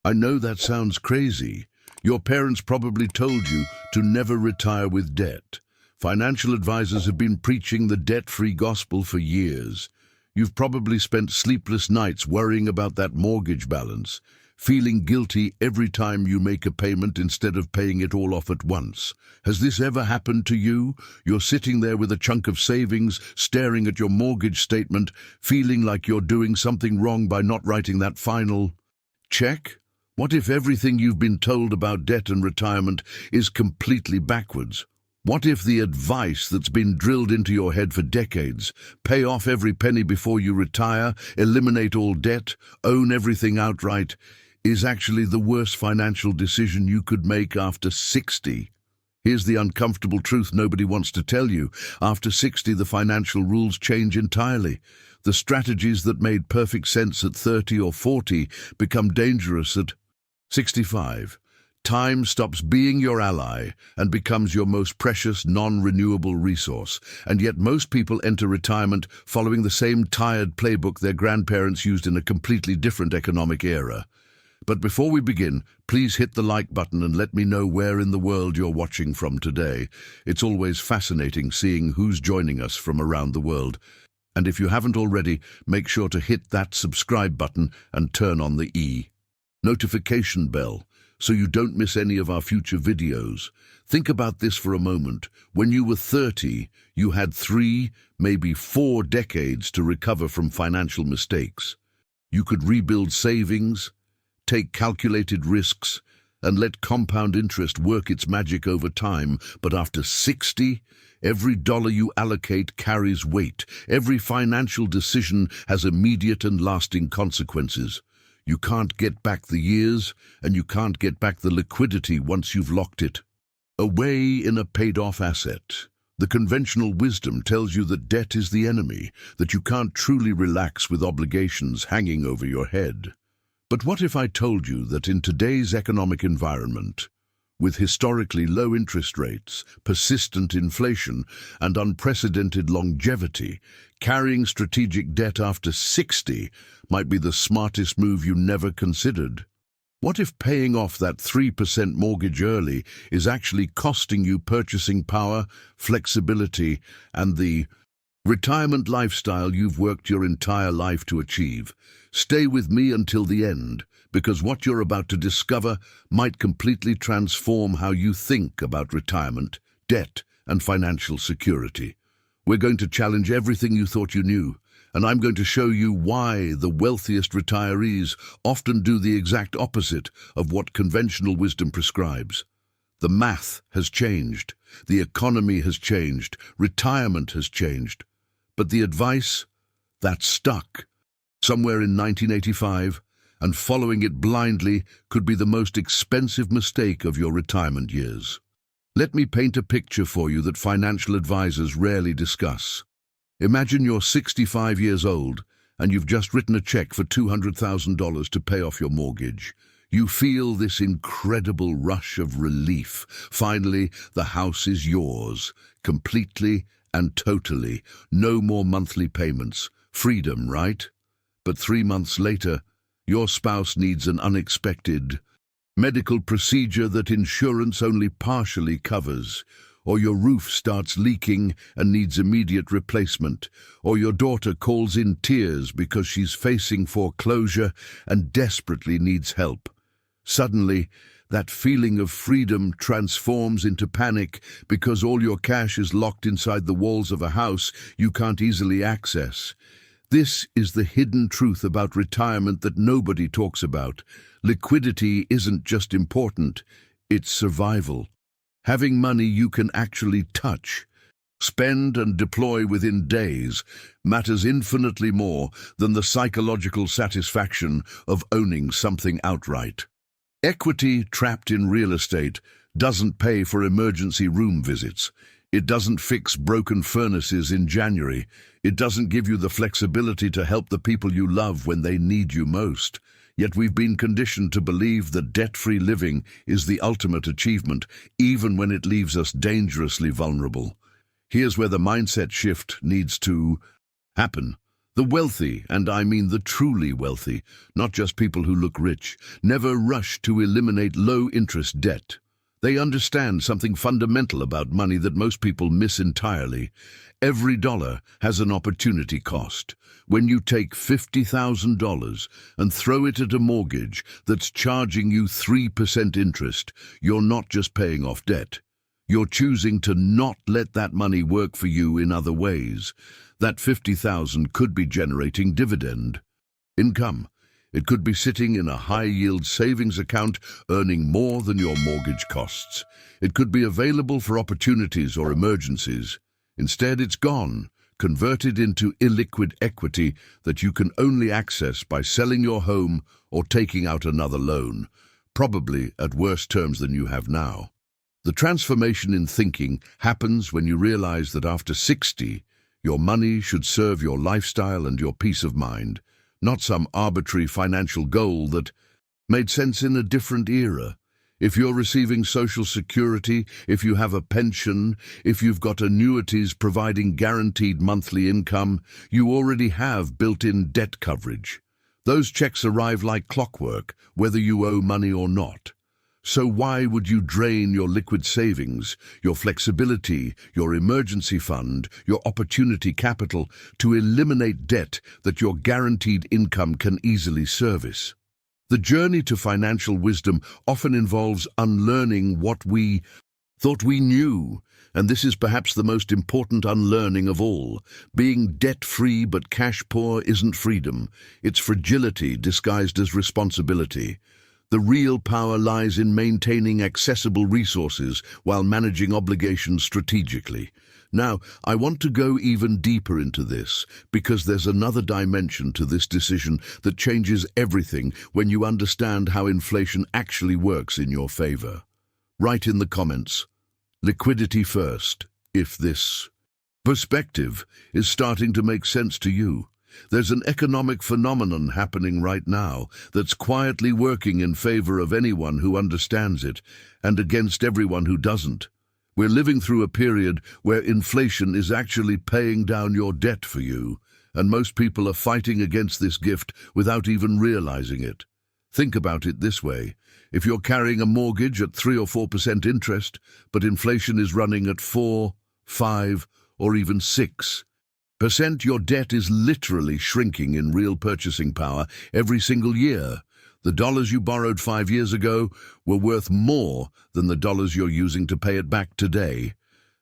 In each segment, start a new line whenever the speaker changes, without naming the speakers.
I know that sounds crazy. Your parents probably told you to never retire with debt. Financial advisors have been preaching the debt-free gospel for years. You've probably spent sleepless nights worrying about that mortgage balance, feeling guilty every time you make a payment instead of paying it all off at once. Has this ever happened to you? You're sitting there with a chunk of savings, staring at your mortgage statement, feeling like you're doing something wrong by not writing that final check? What if everything you've been told about debt and retirement is completely backwards? What if the advice that's been drilled into your head for decades, pay off every penny before you retire, eliminate all debt, own everything outright, is actually the worst financial decision you could make after 60? Here's the uncomfortable truth nobody wants to tell you. After 60, the financial rules change entirely. The strategies that made perfect sense at 30 or 40 become dangerous at 65. Time stops being your ally and becomes your most precious, non-renewable resource. And yet most people enter retirement following the same tired playbook their grandparents used in a completely different economic era. But before we begin, please hit the like button and let me know where in the world you're watching from today. It's always fascinating seeing who's joining us from around the world. And if you haven't already, make sure to hit that subscribe button and turn on the notification bell so you don't miss any of our future videos. Think about this for a moment. When you were 30, you had 3, maybe 4 decades to recover from financial mistakes. You could rebuild savings, take calculated risks, and let compound interest work its magic over time. But after 60, every dollar you allocate carries weight. Every financial decision has immediate and lasting consequences. You can't get back the years, and you can't get back the liquidity once you've locked it away in a paid-off asset. The conventional wisdom tells you that debt is the enemy, that you can't truly relax with obligations hanging over your head. But what if I told you that in today's economic environment, with historically low interest rates, persistent inflation, and unprecedented longevity, carrying strategic debt after 60 might be the smartest move you never considered? What if paying off that 3% mortgage early is actually costing you purchasing power, flexibility, and the retirement lifestyle you've worked your entire life to achieve? Stay with me until the end, because what you're about to discover might completely transform how you think about retirement, debt, and financial security. We're going to challenge everything you thought you knew, and I'm going to show you why the wealthiest retirees often do the exact opposite of what conventional wisdom prescribes. The math has changed, the economy has changed, retirement has changed, but the advice, that's stuck. Somewhere in 1985, and following it blindly could be the most expensive mistake of your retirement years. Let me paint a picture for you that financial advisors rarely discuss. Imagine you're 65 years old and you've just written a check for $200,000 to pay off your mortgage. You feel this incredible rush of relief. Finally, the house is yours, completely and totally. No more monthly payments. Freedom, right? But 3 months later, your spouse needs an unexpected medical procedure that insurance only partially covers, or your roof starts leaking and needs immediate replacement, or your daughter calls in tears because she's facing foreclosure and desperately needs help. Suddenly, that feeling of freedom transforms into panic because all your cash is locked inside the walls of a house you can't easily access. This is the hidden truth about retirement that nobody talks about. Liquidity isn't just important, it's survival. Having money you can actually touch, spend and deploy within days matters infinitely more than the psychological satisfaction of owning something outright. Equity trapped in real estate doesn't pay for emergency room visits. It doesn't fix broken furnaces in January. It doesn't give you the flexibility to help the people you love when they need you most. Yet we've been conditioned to believe that debt-free living is the ultimate achievement, even when it leaves us dangerously vulnerable. Here's where the mindset shift needs to happen. The wealthy, and I mean the truly wealthy, not just people who look rich, never rush to eliminate low-interest debt. They understand something fundamental about money that most people miss entirely. Every dollar has an opportunity cost. When you take $50,000 and throw it at a mortgage that's charging you 3% interest, you're not just paying off debt. You're choosing to not let that money work for you in other ways. That $50,000 could be generating dividend income. It could be sitting in a high-yield savings account earning more than your mortgage costs. It could be available for opportunities or emergencies. Instead, it's gone, converted into illiquid equity that you can only access by selling your home or taking out another loan, probably at worse terms than you have now. The transformation in thinking happens when you realize that after 60, your money should serve your lifestyle and your peace of mind, not some arbitrary financial goal that made sense in a different era. If you're receiving Social Security, if you have a pension, if you've got annuities providing guaranteed monthly income, you already have built-in debt coverage. Those checks arrive like clockwork, whether you owe money or not. So why would you drain your liquid savings, your flexibility, your emergency fund, your opportunity capital to eliminate debt that your guaranteed income can easily service? The journey to financial wisdom often involves unlearning what we thought we knew, and this is perhaps the most important unlearning of all. Being debt-free but cash-poor isn't freedom. It's fragility disguised as responsibility. The real power lies in maintaining accessible resources while managing obligations strategically. Now, I want to go even deeper into this, because there's another dimension to this decision that changes everything when you understand how inflation actually works in your favor. Write in the comments, liquidity first, if this perspective is starting to make sense to you. There's an economic phenomenon happening right now that's quietly working in favor of anyone who understands it and against everyone who doesn't. We're living through a period where inflation is actually paying down your debt for you, and most people are fighting against this gift without even realizing it. Think about it this way. If you're carrying a mortgage at 3 or 4% interest, but inflation is running at 4, 5, or even 6%, your debt is literally shrinking in real purchasing power every single year. The dollars you borrowed 5 years ago were worth more than the dollars you're using to pay it back today.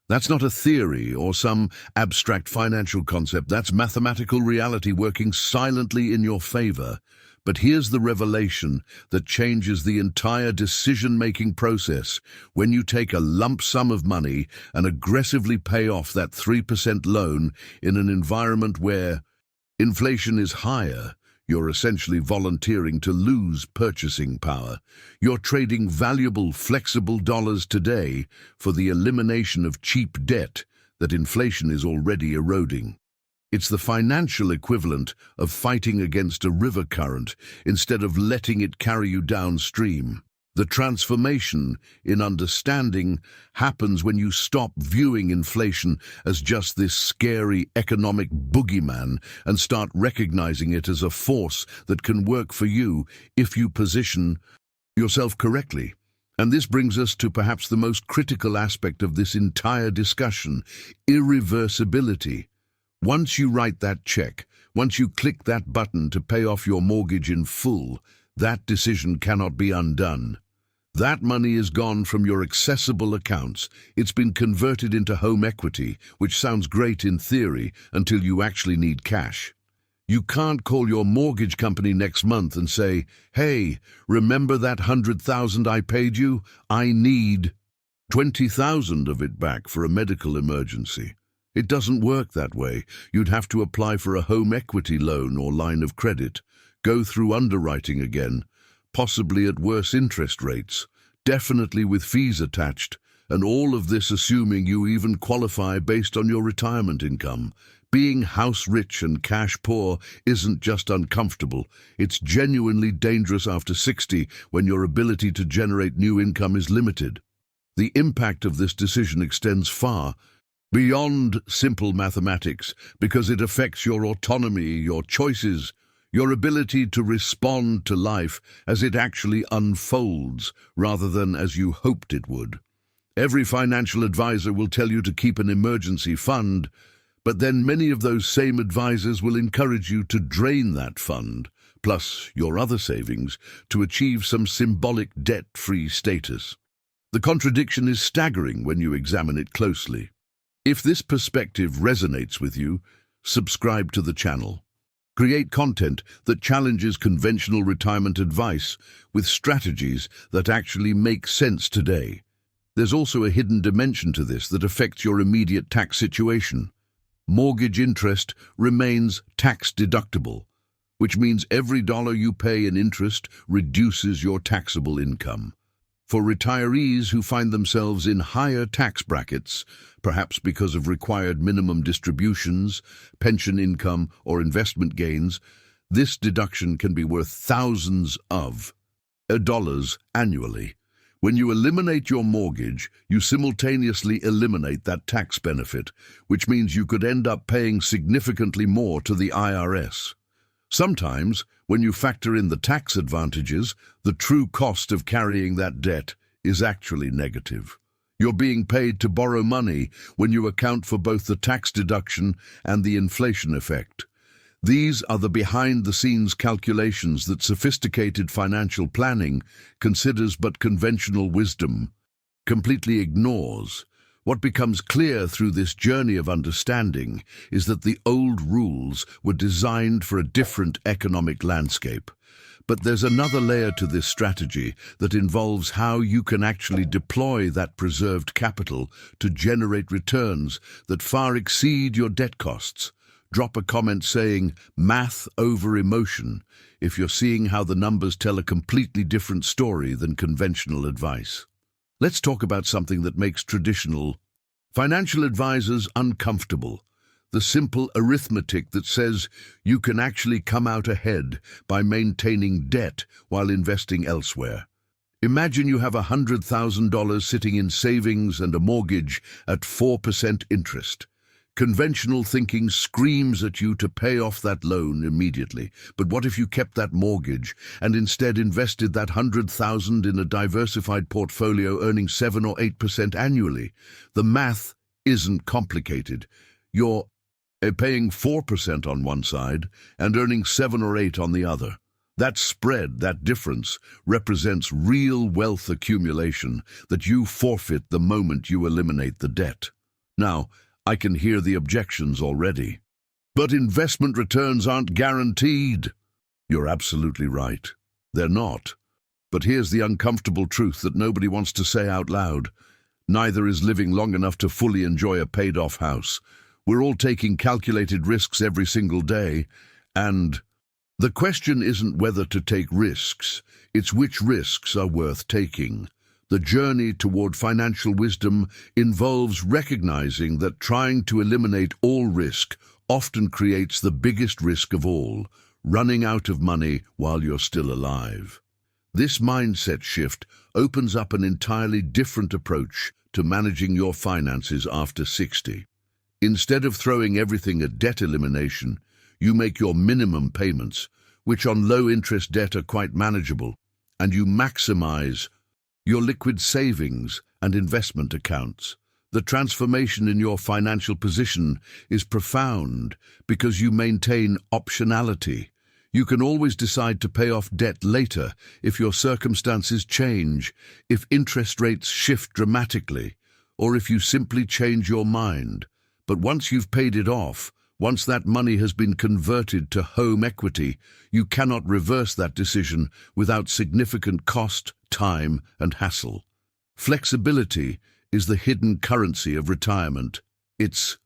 That's not a theory or some abstract financial concept. That's mathematical reality working silently in your favor. But here's the revelation that changes the entire decision-making process. When you take a lump sum of money and aggressively pay off that 3% loan in an environment where inflation is higher, you're essentially volunteering to lose purchasing power. You're trading valuable, flexible dollars today for the elimination of cheap debt that inflation is already eroding. It's the financial equivalent of fighting against a river current instead of letting it carry you downstream. The transformation in understanding happens when you stop viewing inflation as just this scary economic boogeyman and start recognizing it as a force that can work for you if you position yourself correctly. And this brings us to perhaps the most critical aspect of this entire discussion, irreversibility. Once you write that check, once you click that button to pay off your mortgage in full, that decision cannot be undone. That money is gone from your accessible accounts. It's been converted into home equity, which sounds great in theory until you actually need cash. You can't call your mortgage company next month and say, "Hey, remember that $100,000 I paid you? I need $20,000 of it back for a medical emergency." It doesn't work that way. You'd have to apply for a home equity loan or line of credit, go through underwriting again, possibly at worse interest rates, definitely with fees attached, and all of this assuming you even qualify based on your retirement income. Being house rich and cash poor isn't just uncomfortable, it's genuinely dangerous after 60 when your ability to generate new income is limited. The impact of this decision extends far beyond simple mathematics, because it affects your autonomy, your choices, your ability to respond to life as it actually unfolds rather than as you hoped it would. Every financial advisor will tell you to keep an emergency fund, but then many of those same advisors will encourage you to drain that fund, plus your other savings, to achieve some symbolic debt-free status. The contradiction is staggering when you examine it closely. If this perspective resonates with you, subscribe to the channel. Create content that challenges conventional retirement advice with strategies that actually make sense today. There's also a hidden dimension to this that affects your immediate tax situation. Mortgage interest remains tax deductible, which means every dollar you pay in interest reduces your taxable income. For retirees who find themselves in higher tax brackets, perhaps because of required minimum distributions, pension income, or investment gains, this deduction can be worth thousands of dollars annually. When you eliminate your mortgage, you simultaneously eliminate that tax benefit, which means you could end up paying significantly more to the IRS. Sometimes, when you factor in the tax advantages, the true cost of carrying that debt is actually negative. You're being paid to borrow money when you account for both the tax deduction and the inflation effect. These are the behind-the-scenes calculations that sophisticated financial planning considers but conventional wisdom completely ignores. What becomes clear through this journey of understanding is that the old rules were designed for a different economic landscape. But there's another layer to this strategy that involves how you can actually deploy that preserved capital to generate returns that far exceed your debt costs. Drop a comment saying, "Math over emotion," if you're seeing how the numbers tell a completely different story than conventional advice. Let's talk about something that makes traditional financial advisors uncomfortable. The simple arithmetic that says you can actually come out ahead by maintaining debt while investing elsewhere. Imagine you have $100,000 sitting in savings and a mortgage at 4% interest. Conventional thinking screams at you to pay off that loan immediately. But what if you kept that mortgage and instead invested that $100,000 in a diversified portfolio earning 7 or 8% annually? The math isn't complicated. You're paying 4% on one side and earning 7 or 8 on the other. That spread, that difference, represents real wealth accumulation that you forfeit the moment you eliminate the debt. Now, I can hear the objections already. But investment returns aren't guaranteed. You're absolutely right. They're not. But here's the uncomfortable truth that nobody wants to say out loud. Neither is living long enough to fully enjoy a paid-off house. We're all taking calculated risks every single day, and the question isn't whether to take risks, it's which risks are worth taking. The journey toward financial wisdom involves recognizing that trying to eliminate all risk often creates the biggest risk of all, running out of money while you're still alive. This mindset shift opens up an entirely different approach to managing your finances after 60. Instead of throwing everything at debt elimination, you make your minimum payments, which on low-interest debt are quite manageable, and you maximize your liquid savings and investment accounts. The transformation in your financial position is profound because you maintain optionality. You can always decide to pay off debt later if your circumstances change, if interest rates shift dramatically, or if you simply change your mind. But once you've paid it off, once that money has been converted to home equity, you cannot reverse that decision without significant cost, time, and hassle. Flexibility is the hidden currency of retirement. It's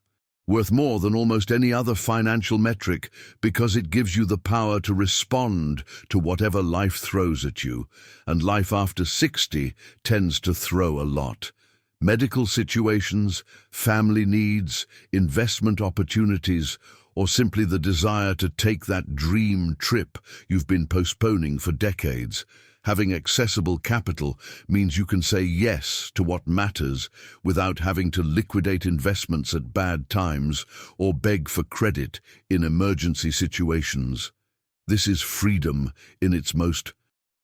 worth more than almost any other financial metric because it gives you the power to respond to whatever life throws at you, and life after 60 tends to throw a lot. Medical situations, family needs, investment opportunities, or simply the desire to take that dream trip you've been postponing for decades. Having accessible capital means you can say yes to what matters without having to liquidate investments at bad times or beg for credit in emergency situations. This is freedom in its most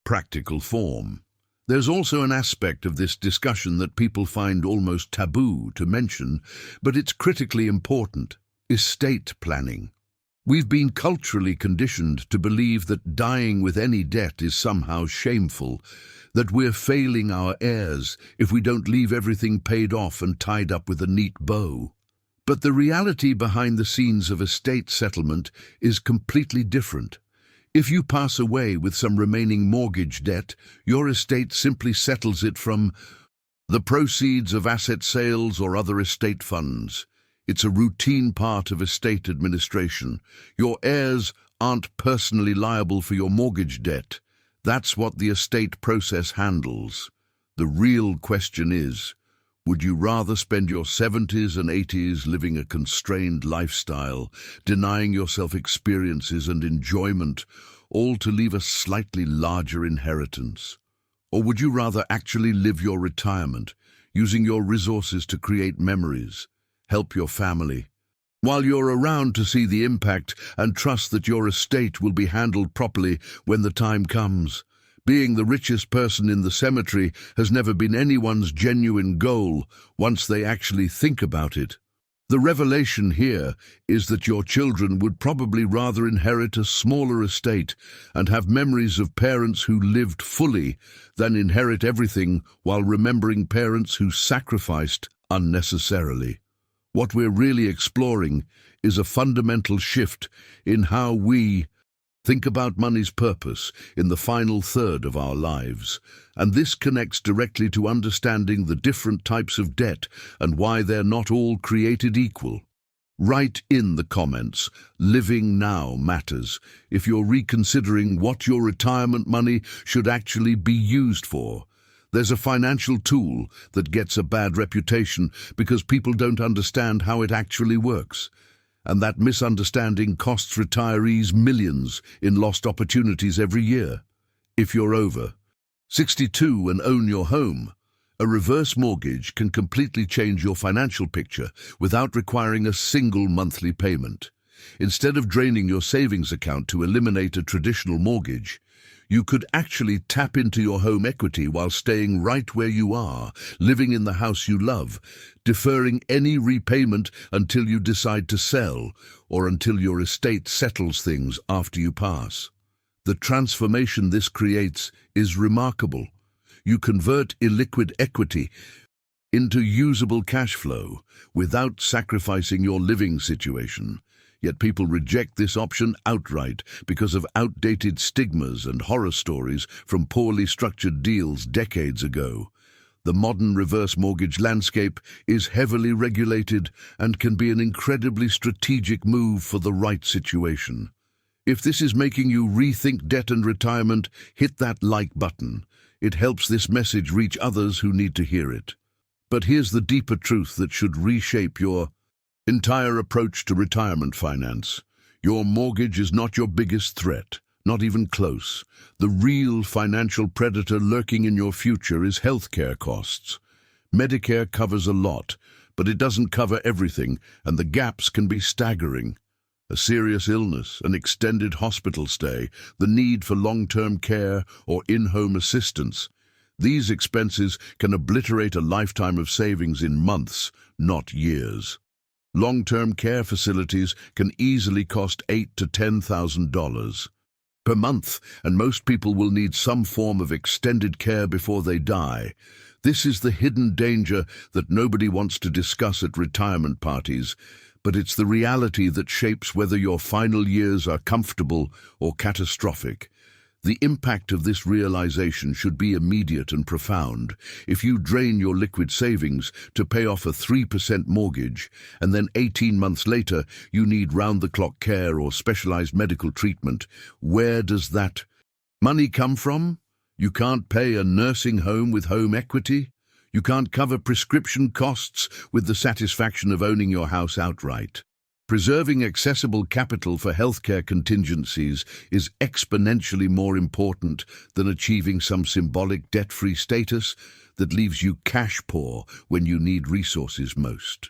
practical form. There's also an aspect of this discussion that people find almost taboo to mention, but it's critically important: estate planning. We've been culturally conditioned to believe that dying with any debt is somehow shameful, that we're failing our heirs if we don't leave everything paid off and tied up with a neat bow. But the reality behind the scenes of estate settlement is completely different. If you pass away with some remaining mortgage debt, your estate simply settles it from the proceeds of asset sales or other estate funds. It's a routine part of estate administration. Your heirs aren't personally liable for your mortgage debt. That's what the estate process handles. The real question is, would you rather spend your 70s and 80s living a constrained lifestyle, denying yourself experiences and enjoyment, all to leave a slightly larger inheritance? Or would you rather actually live your retirement, using your resources to create memories, help your family, while you're around to see the impact and trust that your estate will be handled properly when the time comes? Being the richest person in the cemetery has never been anyone's genuine goal once they actually think about it. The revelation here is that your children would probably rather inherit a smaller estate and have memories of parents who lived fully than inherit everything while remembering parents who sacrificed unnecessarily. What we're really exploring is a fundamental shift in how we think about money's purpose in the final third of our lives, and this connects directly to understanding the different types of debt and why they're not all created equal. Write in the comments, "Living now matters," if you're reconsidering what your retirement money should actually be used for. There's a financial tool that gets a bad reputation because people don't understand how it actually works. And that misunderstanding costs retirees millions in lost opportunities every year. If you're over 62 and own your home, a reverse mortgage can completely change your financial picture without requiring a single monthly payment. Instead of draining your savings account to eliminate a traditional mortgage, you could actually tap into your home equity while staying right where you are, living in the house you love, deferring any repayment until you decide to sell or until your estate settles things after you pass. The transformation this creates is remarkable. You convert illiquid equity into usable cash flow without sacrificing your living situation. Yet people reject this option outright because of outdated stigmas and horror stories from poorly structured deals decades ago. The modern reverse mortgage landscape is heavily regulated and can be an incredibly strategic move for the right situation. If this is making you rethink debt and retirement, hit that like button. It helps this message reach others who need to hear it. But here's the deeper truth that should reshape your entire approach to retirement finance. Your mortgage is not your biggest threat, not even close. The real financial predator lurking in your future is healthcare costs. Medicare covers a lot, but it doesn't cover everything, and the gaps can be staggering. A serious illness, an extended hospital stay, the need for long-term care or in-home assistance. These expenses can obliterate a lifetime of savings in months, not years. Long-term care facilities can easily cost $8,000 to $10,000 per month, and most people will need some form of extended care before they die. This is the hidden danger that nobody wants to discuss at retirement parties, but it's the reality that shapes whether your final years are comfortable or catastrophic. The impact of this realization should be immediate and profound. If you drain your liquid savings to pay off a 3% mortgage, and then 18 months later you need round-the-clock care or specialized medical treatment, where does that money come from? You can't pay a nursing home with home equity. You can't cover prescription costs with the satisfaction of owning your house outright. Preserving accessible capital for healthcare contingencies is exponentially more important than achieving some symbolic debt-free status that leaves you cash poor when you need resources most.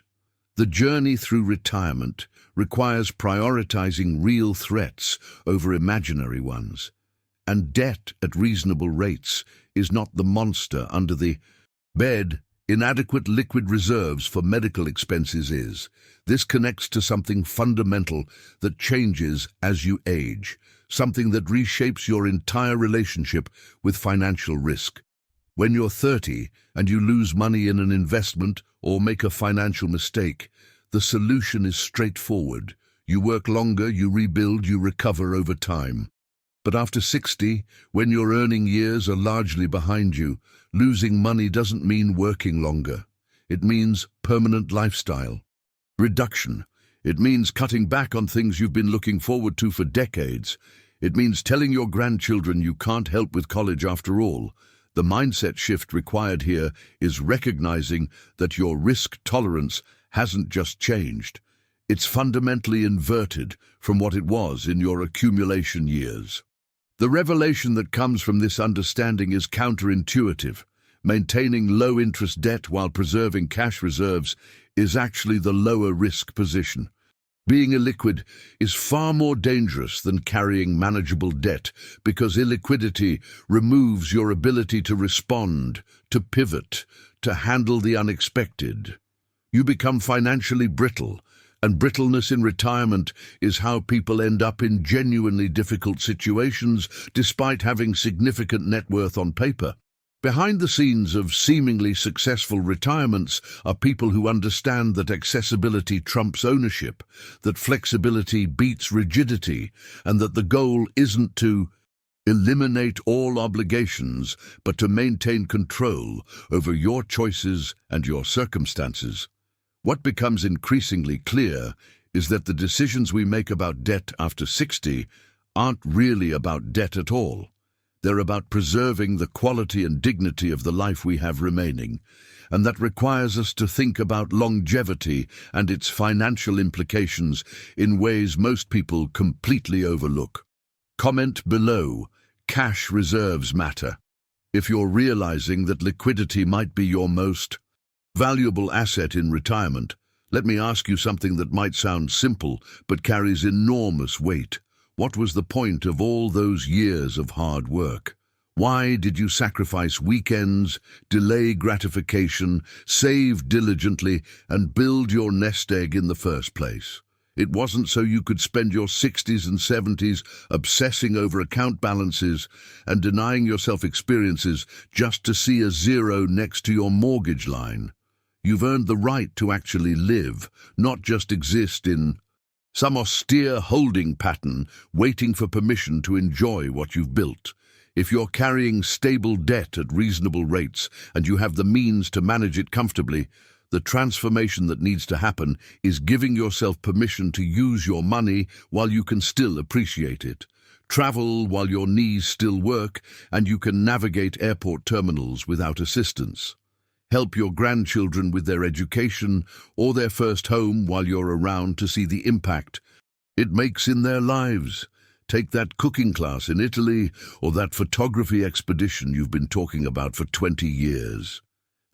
The journey through retirement requires prioritizing real threats over imaginary ones, and debt at reasonable rates is not the monster under the bed. Inadequate liquid reserves for medical expenses is. This connects to something fundamental that changes as you age, something that reshapes your entire relationship with financial risk. When you're 30 and you lose money in an investment or make a financial mistake, the solution is straightforward. You work longer, you rebuild, you recover over time. But after 60, when your earning years are largely behind you, losing money doesn't mean working longer. It means permanent lifestyle reduction. It means cutting back on things you've been looking forward to for decades. It means telling your grandchildren you can't help with college after all. The mindset shift required here is recognizing that your risk tolerance hasn't just changed. It's fundamentally inverted from what it was in your accumulation years. The revelation that comes from this understanding is counterintuitive. Maintaining low-interest debt while preserving cash reserves is actually the lower-risk position. Being illiquid is far more dangerous than carrying manageable debt because illiquidity removes your ability to respond, to pivot, to handle the unexpected. You become financially brittle, and brittleness in retirement is how people end up in genuinely difficult situations despite having significant net worth on paper. Behind the scenes of seemingly successful retirements are people who understand that accessibility trumps ownership, that flexibility beats rigidity, and that the goal isn't to eliminate all obligations, but to maintain control over your choices and your circumstances. What becomes increasingly clear is that the decisions we make about debt after 60 aren't really about debt at all. They're about preserving the quality and dignity of the life we have remaining, and that requires us to think about longevity and its financial implications in ways most people completely overlook. Comment below, cash reserves matter. If you're realizing that liquidity might be your most valuable asset in retirement, let me ask you something that might sound simple but carries enormous weight. What was the point of all those years of hard work? Why did you sacrifice weekends, delay gratification, save diligently, and build your nest egg in the first place? It wasn't so you could spend your 60s and 70s obsessing over account balances and denying yourself experiences just to see a zero next to your mortgage line. You've earned the right to actually live, not just exist in some austere holding pattern waiting for permission to enjoy what you've built. If you're carrying stable debt at reasonable rates and you have the means to manage it comfortably, the transformation that needs to happen is giving yourself permission to use your money while you can still appreciate it. Travel while your knees still work and you can navigate airport terminals without assistance. Help your grandchildren with their education or their first home while you're around to see the impact it makes in their lives. Take that cooking class in Italy or that photography expedition you've been talking about for 20 years.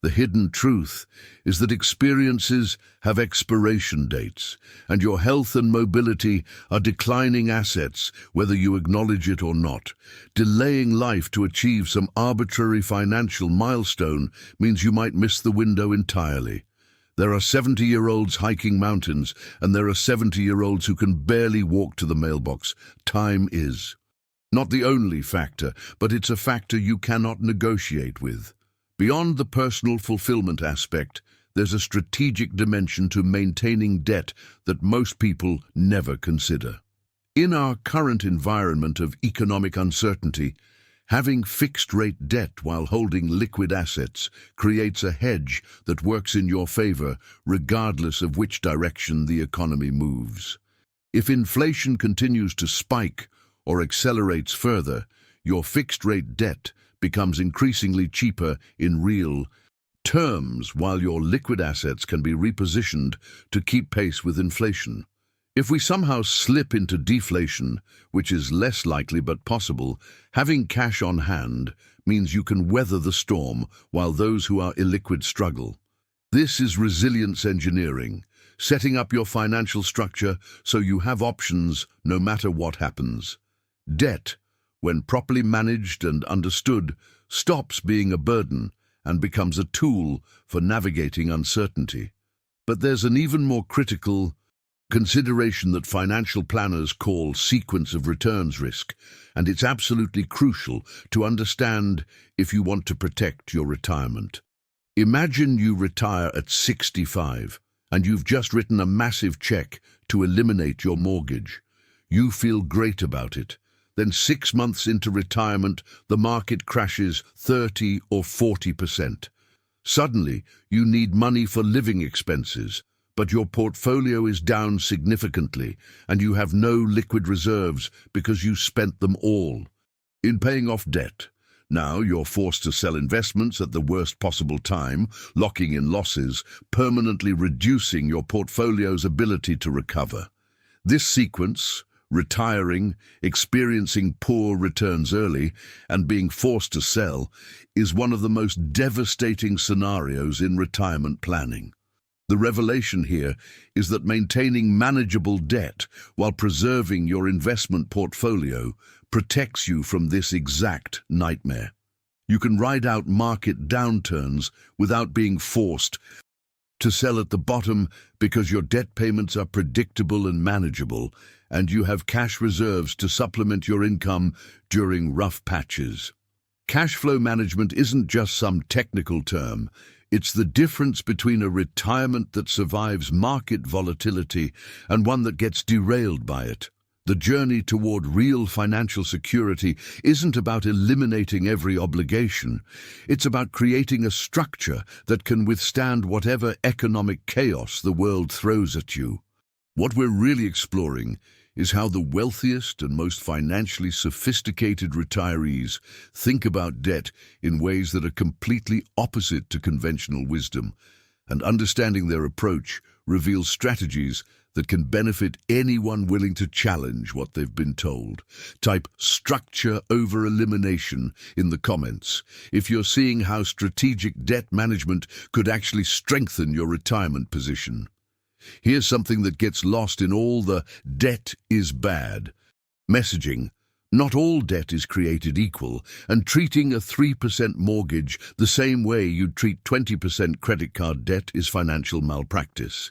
The hidden truth is that experiences have expiration dates, and your health and mobility are declining assets, whether you acknowledge it or not. Delaying life to achieve some arbitrary financial milestone means you might miss the window entirely. There are 70-year-olds hiking mountains, and there are 70-year-olds who can barely walk to the mailbox. Time is not the only factor, but it's a factor you cannot negotiate with. Beyond the personal fulfillment aspect, there's a strategic dimension to maintaining debt that most people never consider. In our current environment of economic uncertainty, having fixed-rate debt while holding liquid assets creates a hedge that works in your favor regardless of which direction the economy moves. If inflation continues to spike or accelerates further, your fixed-rate debt becomes increasingly cheaper in real terms while your liquid assets can be repositioned to keep pace with inflation. If we somehow slip into deflation, which is less likely but possible, having cash on hand means you can weather the storm while those who are illiquid struggle. This is resilience engineering, setting up your financial structure so you have options no matter what happens. Debt, when properly managed and understood, stops being a burden and becomes a tool for navigating uncertainty. But there's an even more critical consideration that financial planners call sequence of returns risk, and it's absolutely crucial to understand if you want to protect your retirement. Imagine you retire at 65 and you've just written a massive check to eliminate your mortgage. You feel great about it. Then 6 months into retirement, the market crashes 30 or 40%. Suddenly, you need money for living expenses, but your portfolio is down significantly and you have no liquid reserves because you spent them all in paying off debt. Now you're forced to sell investments at the worst possible time, locking in losses, permanently reducing your portfolio's ability to recover. This sequence, retiring, experiencing poor returns early, and being forced to sell, is one of the most devastating scenarios in retirement planning. The revelation here is that maintaining manageable debt while preserving your investment portfolio protects you from this exact nightmare. You can ride out market downturns without being forced to sell at the bottom because your debt payments are predictable and manageable, and you have cash reserves to supplement your income during rough patches. Cash flow management isn't just some technical term. It's the difference between a retirement that survives market volatility and one that gets derailed by it. The journey toward real financial security isn't about eliminating every obligation. It's about creating a structure that can withstand whatever economic chaos the world throws at you. What we're really exploring is how the wealthiest and most financially sophisticated retirees think about debt in ways that are completely opposite to conventional wisdom, and understanding their approach reveals strategies that can benefit anyone willing to challenge what they've been told. Type structure over elimination in the comments if you're seeing how strategic debt management could actually strengthen your retirement position. Here's something that gets lost in all the debt is bad messaging. Not all debt is created equal, and treating a 3% mortgage the same way you'd treat 20% credit card debt is financial malpractice.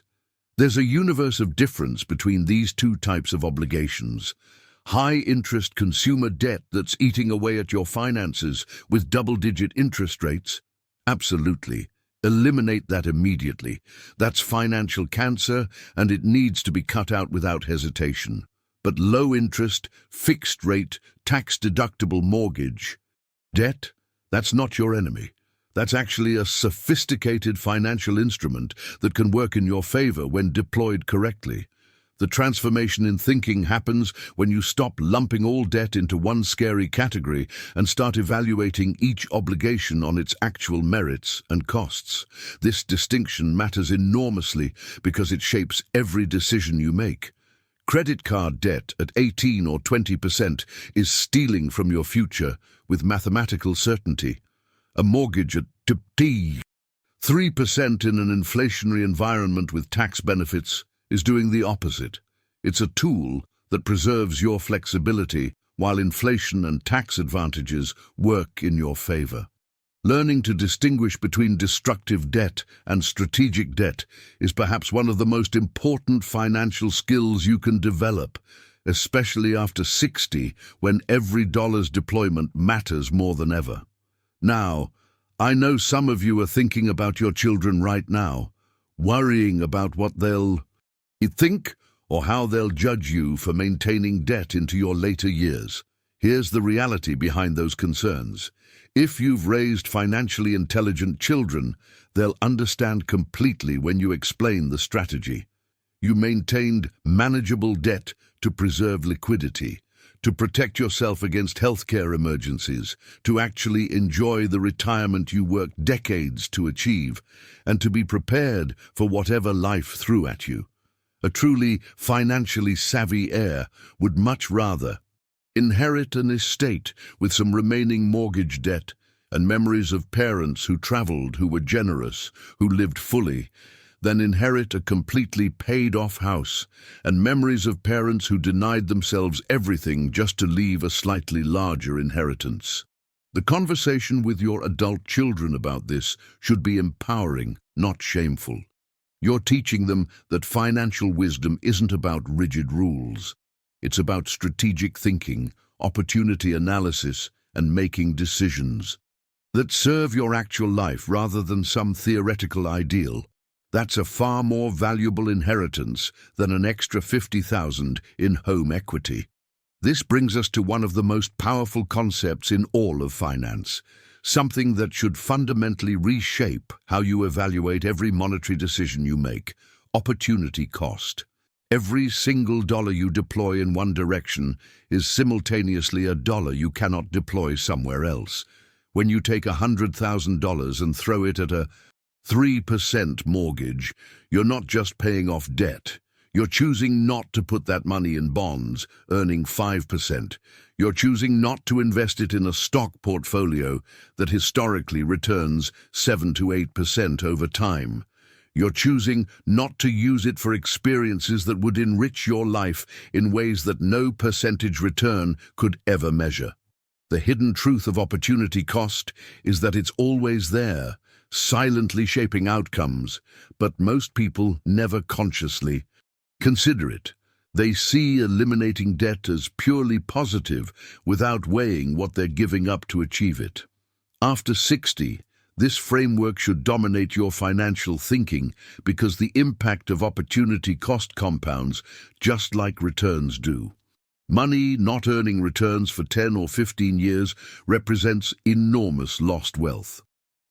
There's a universe of difference between these two types of obligations. High-interest consumer debt that's eating away at your finances with double-digit interest rates? Absolutely. Eliminate that immediately. That's financial cancer, and it needs to be cut out without hesitation. But low-interest, fixed-rate, tax-deductible mortgage debt, that's not your enemy. That's actually a sophisticated financial instrument that can work in your favor when deployed correctly. The transformation in thinking happens when you stop lumping all debt into one scary category and start evaluating each obligation on its actual merits and costs. This distinction matters enormously because it shapes every decision you make. Credit card debt at 18 or 20% is stealing from your future with mathematical certainty. A mortgage at 3% in an inflationary environment with tax benefits is doing the opposite. It's a tool that preserves your flexibility while inflation and tax advantages work in your favor. Learning to distinguish between destructive debt and strategic debt is perhaps one of the most important financial skills you can develop, especially after 60, when every dollar's deployment matters more than ever. Now, I know some of you are thinking about your children right now, worrying about what they'll think or how they'll judge you for maintaining debt into your later years. Here's the reality behind those concerns. If you've raised financially intelligent children, they'll understand completely when you explain the strategy. You maintained manageable debt to preserve liquidity, to protect yourself against healthcare emergencies, to actually enjoy the retirement you worked decades to achieve, and to be prepared for whatever life threw at you. A truly financially savvy heir would much rather inherit an estate with some remaining mortgage debt and memories of parents who traveled, who were generous, who lived fully, than inherit a completely paid-off house and memories of parents who denied themselves everything just to leave a slightly larger inheritance. The conversation with your adult children about this should be empowering, not shameful. You're teaching them that financial wisdom isn't about rigid rules. It's about strategic thinking, opportunity analysis, and making decisions that serve your actual life rather than some theoretical ideal. That's a far more valuable inheritance than an extra $50,000 in home equity. This brings us to one of the most powerful concepts in all of finance, something that should fundamentally reshape how you evaluate every monetary decision you make: opportunity cost. Every single dollar you deploy in one direction is simultaneously a dollar you cannot deploy somewhere else. When you take $100,000 and throw it at a 3% mortgage, you're not just paying off debt. You're choosing not to put that money in bonds, earning 5%. You're choosing not to invest it in a stock portfolio that historically returns 7 to 8% over time. You're choosing not to use it for experiences that would enrich your life in ways that no percentage return could ever measure. The hidden truth of opportunity cost is that it's always there, silently shaping outcomes, but most people never consciously consider it. They see eliminating debt as purely positive without weighing what they're giving up to achieve it. After 60, this framework should dominate your financial thinking because the impact of opportunity cost compounds just like returns do. Money not earning returns for 10 or 15 years represents enormous lost wealth.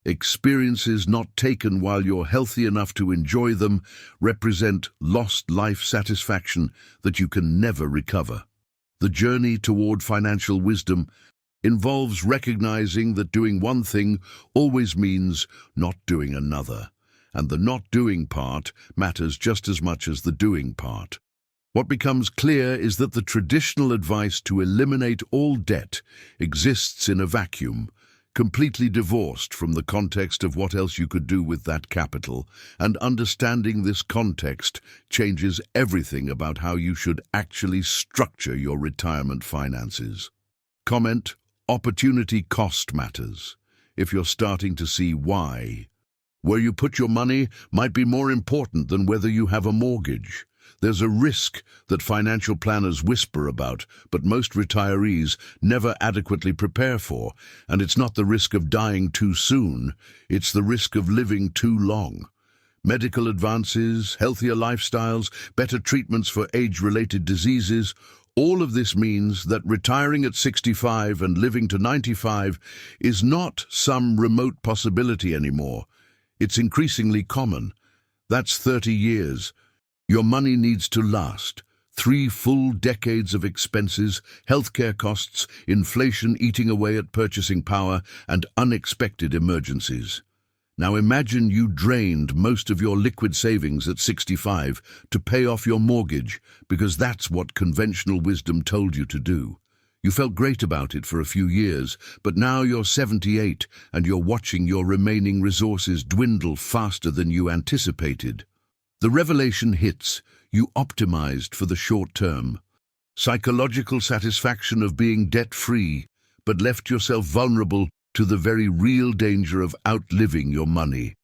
Experiences not taken while you're healthy enough to enjoy them represent lost life satisfaction that you can never recover. The journey toward financial wisdom involves recognizing that doing one thing always means not doing another, and the not doing part matters just as much as the doing part. What becomes clear is that the traditional advice to eliminate all debt exists in a vacuum, completely divorced from the context of what else you could do with that capital, and understanding this context changes everything about how you should actually structure your retirement finances. Comment: opportunity cost matters. If you're starting to see why, where you put your money might be more important than whether you have a mortgage. There's a risk that financial planners whisper about, but most retirees never adequately prepare for, and it's not the risk of dying too soon, it's the risk of living too long. Medical advances, healthier lifestyles, better treatments for age-related diseases, all of this means that retiring at 65 and living to 95 is not some remote possibility anymore. It's increasingly common. That's 30 years. Your money needs to last. 3 full decades of expenses, healthcare costs, inflation eating away at purchasing power, and unexpected emergencies. Now imagine you drained most of your liquid savings at 65 to pay off your mortgage because that's what conventional wisdom told you to do. You felt great about it for a few years, but now you're 78 and you're watching your remaining resources dwindle faster than you anticipated. The revelation hits: you optimized for the short term. Psychological satisfaction of being debt-free, but left yourself vulnerable to the very real danger of outliving your money.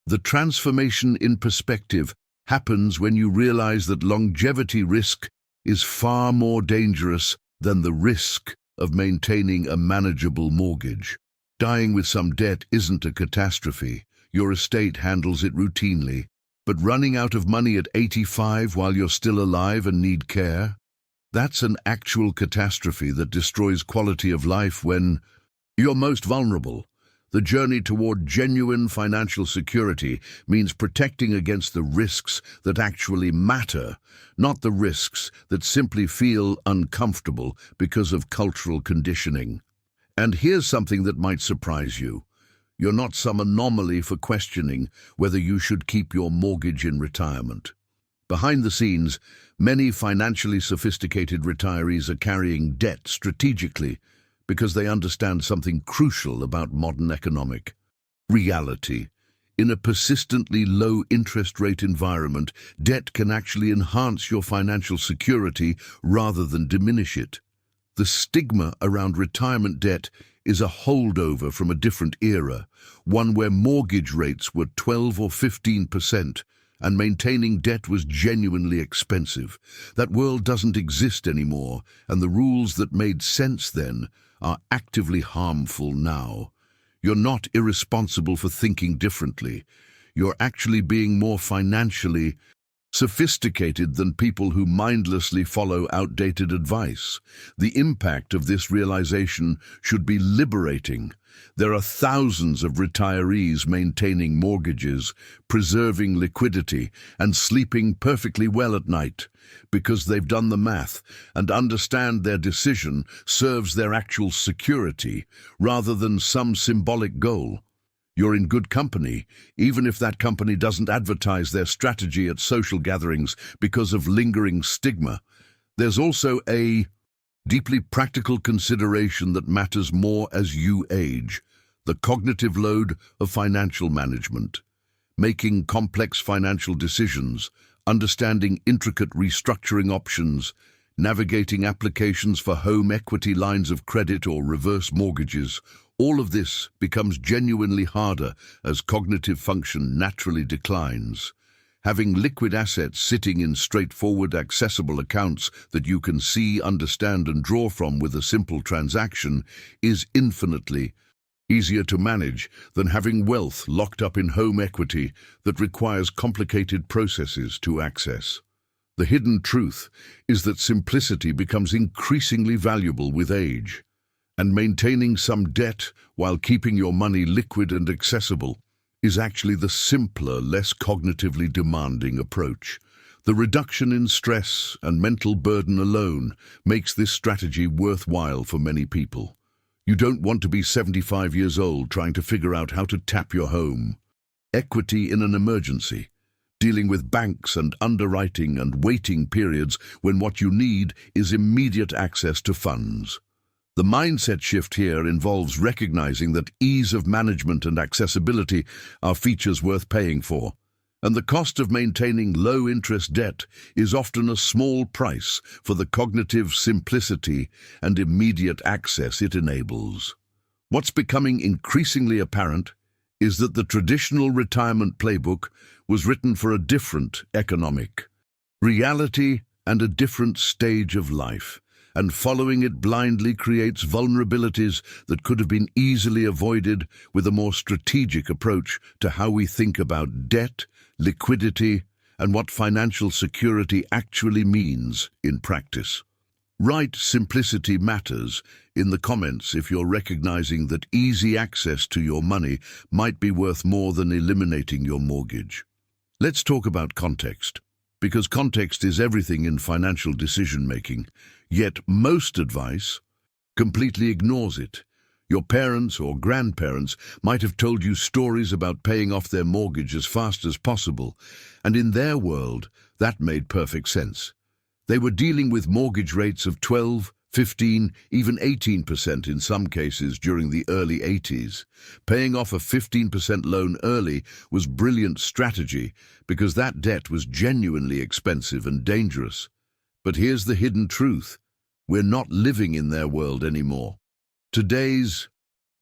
The transformation in perspective happens when you realize that longevity risk is far more dangerous than the risk of maintaining a manageable mortgage. Dying with some debt isn't a catastrophe. Your estate handles it routinely. But running out of money at 85 while you're still alive and need care? That's an actual catastrophe that destroys quality of life when you're most vulnerable. The journey toward genuine financial security means protecting against the risks that actually matter, not the risks that simply feel uncomfortable because of cultural conditioning. And here's something that might surprise you. You're not some anomaly for questioning whether you should keep your mortgage in retirement. Behind the scenes, many financially sophisticated retirees are carrying debt strategically because they understand something crucial about modern economic reality. In a persistently low interest rate environment, debt can actually enhance your financial security rather than diminish it. The stigma around retirement debt is a holdover from a different era, one where mortgage rates were 12 or 15%, and maintaining debt was genuinely expensive. That world doesn't exist anymore, and the rules that made sense then are actively harmful now. You're not irresponsible for thinking differently. You're actually being more financially sophisticated than people who mindlessly follow outdated advice. The impact of this realization should be liberating. There are thousands of retirees maintaining mortgages, preserving liquidity, and sleeping perfectly well at night because they've done the math and understand their decision serves their actual security rather than some symbolic goal. You're in good company, even if that company doesn't advertise their strategy at social gatherings because of lingering stigma. There's also a deeply practical consideration that matters more as you age: the cognitive load of financial management. Making complex financial decisions, understanding intricate restructuring options, navigating applications for home equity lines of credit or reverse mortgages, all of this becomes genuinely harder as cognitive function naturally declines. Having liquid assets sitting in straightforward, accessible accounts that you can see, understand, and draw from with a simple transaction is infinitely easier to manage than having wealth locked up in home equity that requires complicated processes to access. The hidden truth is that simplicity becomes increasingly valuable with age, and maintaining some debt while keeping your money liquid and accessible is actually the simpler, less cognitively demanding approach. The reduction in stress and mental burden alone makes this strategy worthwhile for many people. You don't want to be 75 years old trying to figure out how to tap your home equity in an emergency, dealing with banks and underwriting and waiting periods when what you need is immediate access to funds. The mindset shift here involves recognizing that ease of management and accessibility are features worth paying for, and the cost of maintaining low-interest debt is often a small price for the cognitive simplicity and immediate access it enables. What's becoming increasingly apparent is that the traditional retirement playbook was written for a different economic reality and a different stage of life, and following it blindly creates vulnerabilities that could have been easily avoided with a more strategic approach to how we think about debt, liquidity, and what financial security actually means in practice. Write "Simplicity Matters" in the comments if you're recognizing that easy access to your money might be worth more than eliminating your mortgage. Let's talk about context, because context is everything in financial decision-making. Yet most advice completely ignores it. Your parents or grandparents might have told you stories about paying off their mortgage as fast as possible, and in their world, that made perfect sense. They were dealing with mortgage rates of 12, 15, even 18% in some cases during the early 80s. Paying off a 15% loan early was brilliant strategy because that debt was genuinely expensive and dangerous. But here's the hidden truth: we're not living in their world anymore. Today's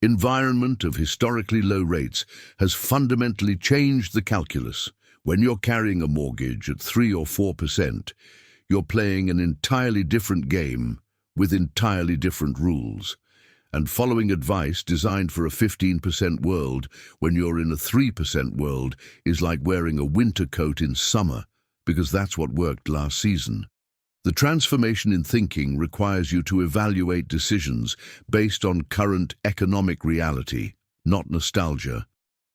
environment of historically low rates has fundamentally changed the calculus. When you're carrying a mortgage at 3 or 4%, you're playing an entirely different game with entirely different rules. And following advice designed for a 15% world when you're in a 3% world is like wearing a winter coat in summer, because that's what worked last season. The transformation in thinking requires you to evaluate decisions based on current economic reality, not nostalgia,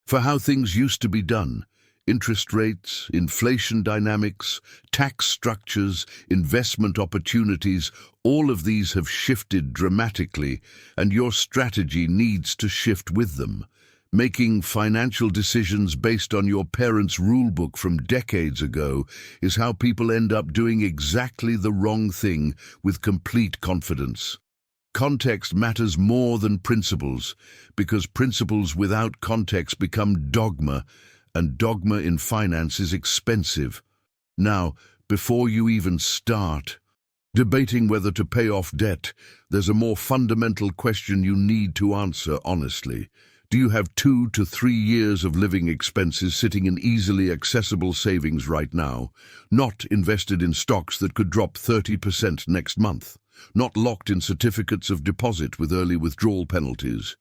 for how things used to be done. Interest rates, inflation dynamics, tax structures, investment opportunities, all of these have shifted dramatically, and your strategy needs to shift with them. Making financial decisions based on your parents' rulebook from decades ago is how people end up doing exactly the wrong thing with complete confidence. Context matters more than principles, because principles without context become dogma, and dogma in finance is expensive. Now, before you even start debating whether to pay off debt, there's a more fundamental question you need to answer honestly. Do you have 2 to 3 years of living expenses sitting in easily accessible savings right now, not invested in stocks that could drop 30% next month, not locked in certificates of deposit with early withdrawal penalties,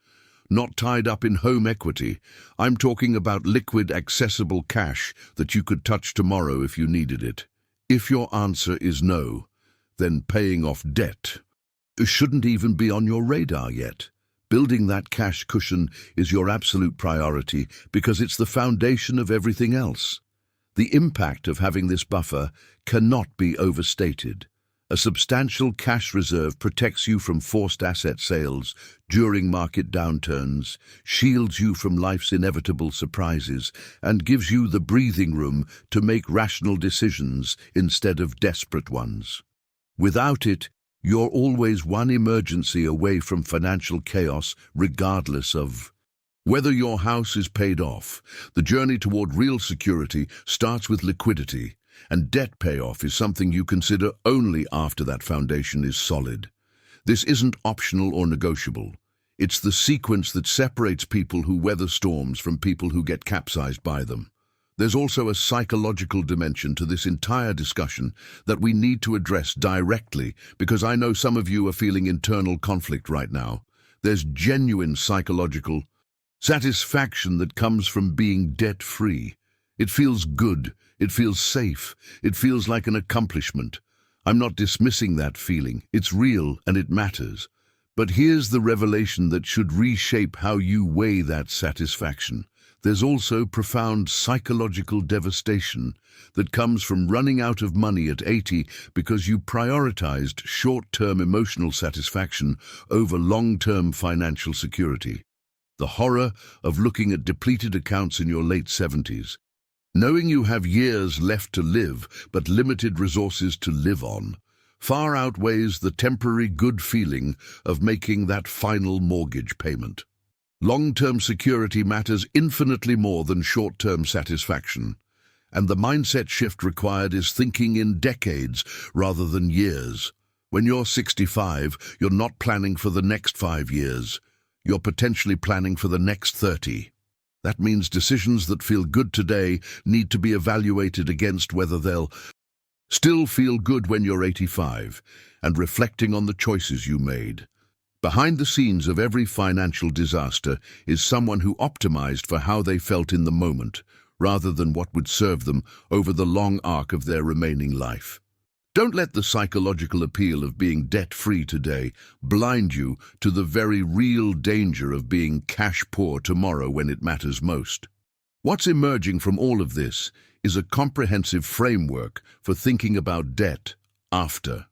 not tied up in home equity? I'm talking about liquid, accessible cash that you could touch tomorrow if you needed it. If your answer is no, then paying off debt shouldn't even be on your radar yet. Building that cash cushion is your absolute priority because it's the foundation of everything else. The impact of having this buffer cannot be overstated. A substantial cash reserve protects you from forced asset sales during market downturns, shields you from life's inevitable surprises, and gives you the breathing room to make rational decisions instead of desperate ones. Without it, you're always one emergency away from financial chaos, regardless of whether your house is paid off. The journey toward real security starts with liquidity, and debt payoff is something you consider only after that foundation is solid. This isn't optional or negotiable. It's the sequence that separates people who weather storms from people who get capsized by them. There's also a psychological dimension to this entire discussion that we need to address directly, because I know some of you are feeling internal conflict right now. There's genuine psychological satisfaction that comes from being debt-free. It feels good, it feels safe, it feels like an accomplishment. I'm not dismissing that feeling. It's real and it matters. But here's the revelation that should reshape how you weigh that satisfaction. There's also profound psychological devastation that comes from running out of money at 80 because you prioritized short-term emotional satisfaction over long-term financial security. The horror of looking at depleted accounts in your late 70s, knowing you have years left to live but limited resources to live on, far outweighs the temporary good feeling of making that final mortgage payment. Long-term security matters infinitely more than short-term satisfaction, and the mindset shift required is thinking in decades rather than years. When you're 65, you're not planning for the next 5 years. You're potentially planning for the next 30. That means decisions that feel good today need to be evaluated against whether they'll still feel good when you're 85, and reflecting on the choices you made. Behind the scenes of every financial disaster is someone who optimized for how they felt in the moment, rather than what would serve them over the long arc of their remaining life. Don't let the psychological appeal of being debt-free today blind you to the very real danger of being cash poor tomorrow when it matters most. What's emerging from all of this is a comprehensive framework for thinking about debt after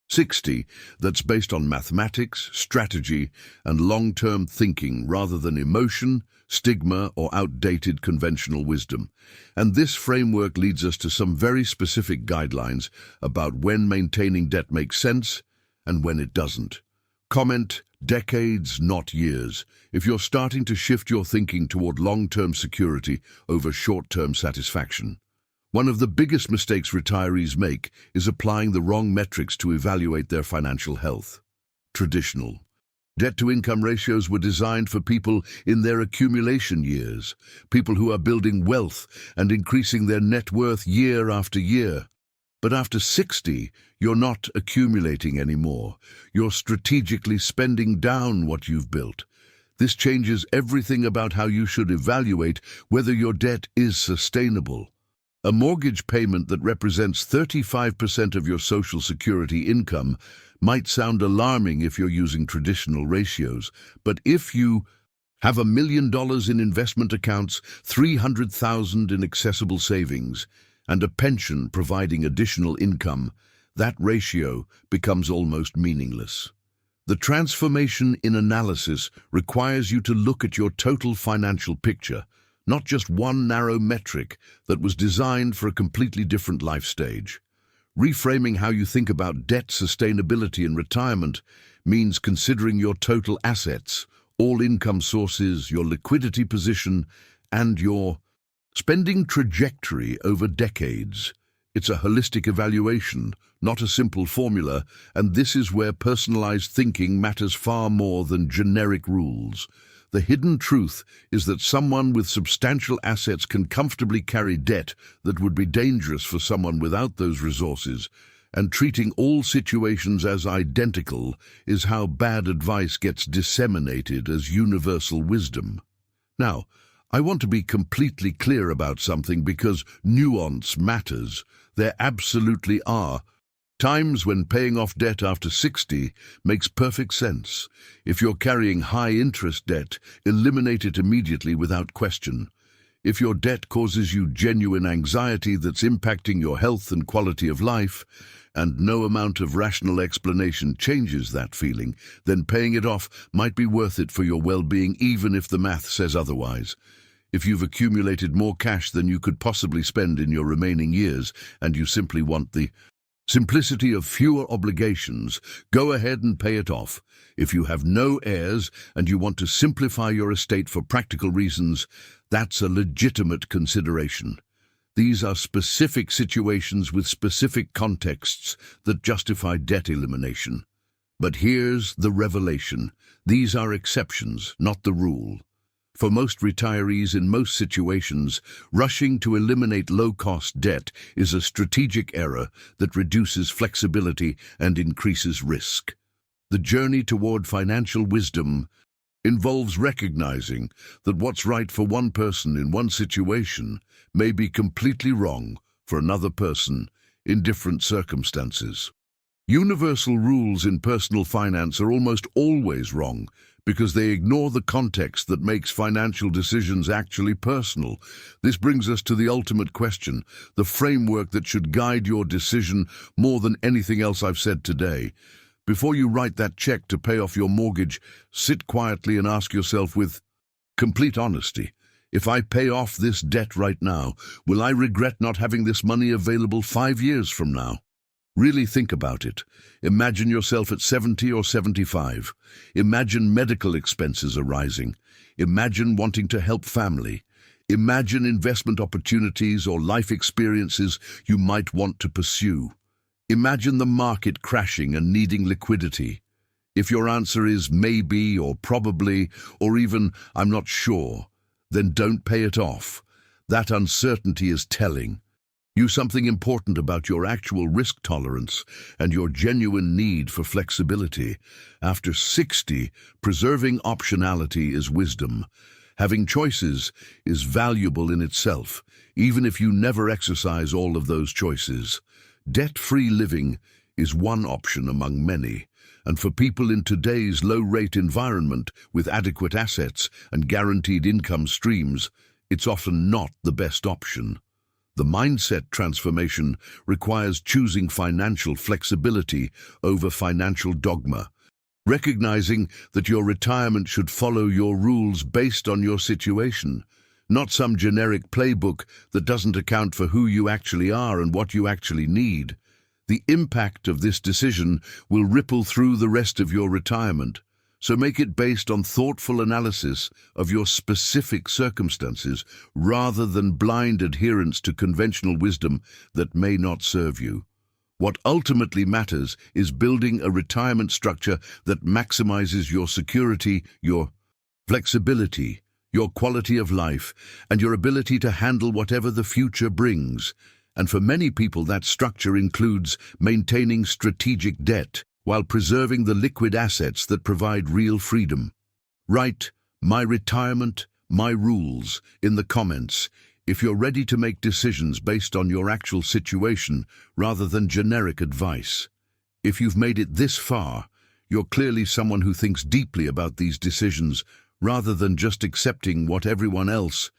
60 that's based on mathematics, strategy, and long-term thinking rather than emotion, stigma, or outdated conventional wisdom. And this framework leads us to some very specific guidelines about when maintaining debt makes sense and when it doesn't. Comment, decades, not years, if you're starting to shift your thinking toward long-term security over short-term satisfaction. One of the biggest mistakes retirees make is applying the wrong metrics to evaluate their financial health. Traditional debt-to-income ratios were designed for people in their accumulation years, people who are building wealth and increasing their net worth year after year. But after 60, you're not accumulating anymore. You're strategically spending down what you've built. This changes everything about how you should evaluate whether your debt is sustainable. A mortgage payment that represents 35% of your Social Security income might sound alarming if you're using traditional ratios, but if you have $1 million in investment accounts, 300,000 in accessible savings, and a pension providing additional income, that ratio becomes almost meaningless. The transformation in analysis requires you to look at your total financial picture, not just one narrow metric that was designed for a completely different life stage. Reframing how you think about debt sustainability in retirement means considering your total assets, all income sources, your liquidity position, and your spending trajectory over decades. It's a holistic evaluation, not a simple formula, and this is where personalized thinking matters far more than generic rules. The hidden truth is that someone with substantial assets can comfortably carry debt that would be dangerous for someone without those resources, and treating all situations as identical is how bad advice gets disseminated as universal wisdom. Now, I want to be completely clear about something because nuance matters. There absolutely are times when paying off debt after 60 makes perfect sense. If you're carrying high-interest debt, eliminate it immediately without question. If your debt causes you genuine anxiety that's impacting your health and quality of life, and no amount of rational explanation changes that feeling, then paying it off might be worth it for your well-being even if the math says otherwise. If you've accumulated more cash than you could possibly spend in your remaining years, and you simply want the simplicity of fewer obligations, go ahead and pay it off. If you have no heirs and you want to simplify your estate for practical reasons, that's a legitimate consideration. These are specific situations with specific contexts that justify debt elimination. But here's the revelation. These are exceptions, not the rule. For most retirees in most situations, rushing to eliminate low-cost debt is a strategic error that reduces flexibility and increases risk. The journey toward financial wisdom involves recognizing that what's right for one person in one situation may be completely wrong for another person in different circumstances. Universal rules in personal finance are almost always wrong because they ignore the context that makes financial decisions actually personal. This brings us to the ultimate question, the framework that should guide your decision more than anything else I've said today. Before you write that check to pay off your mortgage, sit quietly and ask yourself with complete honesty, if I pay off this debt right now, will I regret not having this money available 5 years from now? Really think about it. Imagine yourself at 70 or 75. Imagine medical expenses arising. Imagine wanting to help family. Imagine investment opportunities or life experiences you might want to pursue. Imagine the market crashing and needing liquidity. If your answer is maybe or probably or even I'm not sure, then don't pay it off. That uncertainty is telling you something important about your actual risk tolerance and your genuine need for flexibility. After 60, preserving optionality is wisdom. Having choices is valuable in itself, even if you never exercise all of those choices. Debt-free living is one option among many, and for people in today's low-rate environment with adequate assets and guaranteed income streams, it's often not the best option. The mindset transformation requires choosing financial flexibility over financial dogma, recognizing that your retirement should follow your rules based on your situation, not some generic playbook that doesn't account for who you actually are and what you actually need. The impact of this decision will ripple through the rest of your retirement, so make it based on thoughtful analysis of your specific circumstances rather than blind adherence to conventional wisdom that may not serve you. What ultimately matters is building a retirement structure that maximizes your security, your flexibility, your quality of life, and your ability to handle whatever the future brings. And for many people, that structure includes maintaining strategic debt while preserving the liquid assets that provide real freedom. Write "My Retirement, My Rules" in the comments if you're ready to make decisions based on your actual situation rather than generic advice. If you've made it this far, you're clearly someone who thinks deeply about these decisions rather than just accepting what everyone else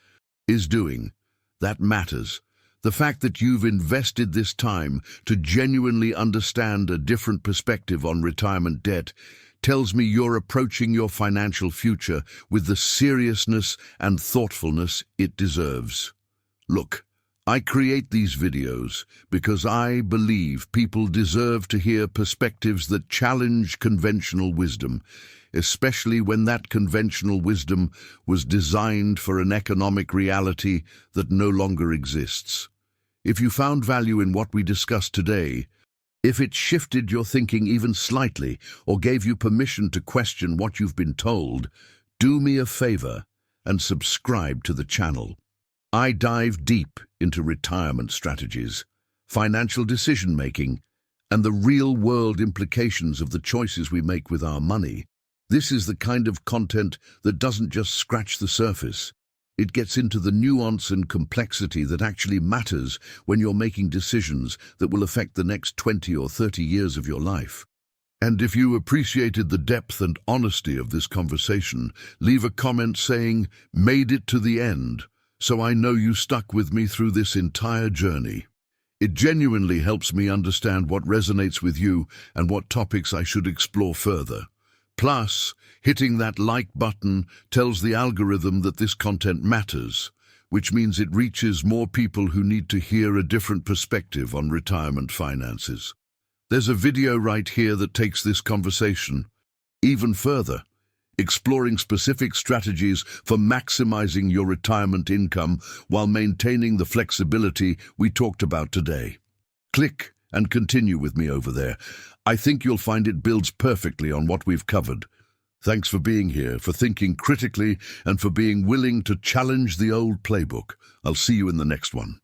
is doing. That matters. The fact that you've invested this time to genuinely understand a different perspective on retirement debt tells me you're approaching your financial future with the seriousness and thoughtfulness it deserves. Look, I create these videos because I believe people deserve to hear perspectives that challenge conventional wisdom, especially when that conventional wisdom was designed for an economic reality that no longer exists. If you found value in what we discussed today, if it shifted your thinking even slightly or gave you permission to question what you've been told, do me a favor and subscribe to the channel. I dive deep into retirement strategies, financial decision-making, and the real-world implications of the choices we make with our money. This is the kind of content that doesn't just scratch the surface. It gets into the nuance and complexity that actually matters when you're making decisions that will affect the next 20 or 30 years of your life. And if you appreciated the depth and honesty of this conversation, leave a comment saying, "Made it to the end," so I know you stuck with me through this entire journey. It genuinely helps me understand what resonates with you and what topics I should explore further. Plus, hitting that like button tells the algorithm that this content matters, which means it reaches more people who need to hear a different perspective on retirement finances. There's a video right here that takes this conversation even further, exploring specific strategies for maximizing your retirement income while maintaining the flexibility we talked about today. Click and continue with me over there. I think you'll find it builds perfectly on what we've covered. Thanks for being here, for thinking critically, and for being willing to challenge the old playbook. I'll see you in the next one.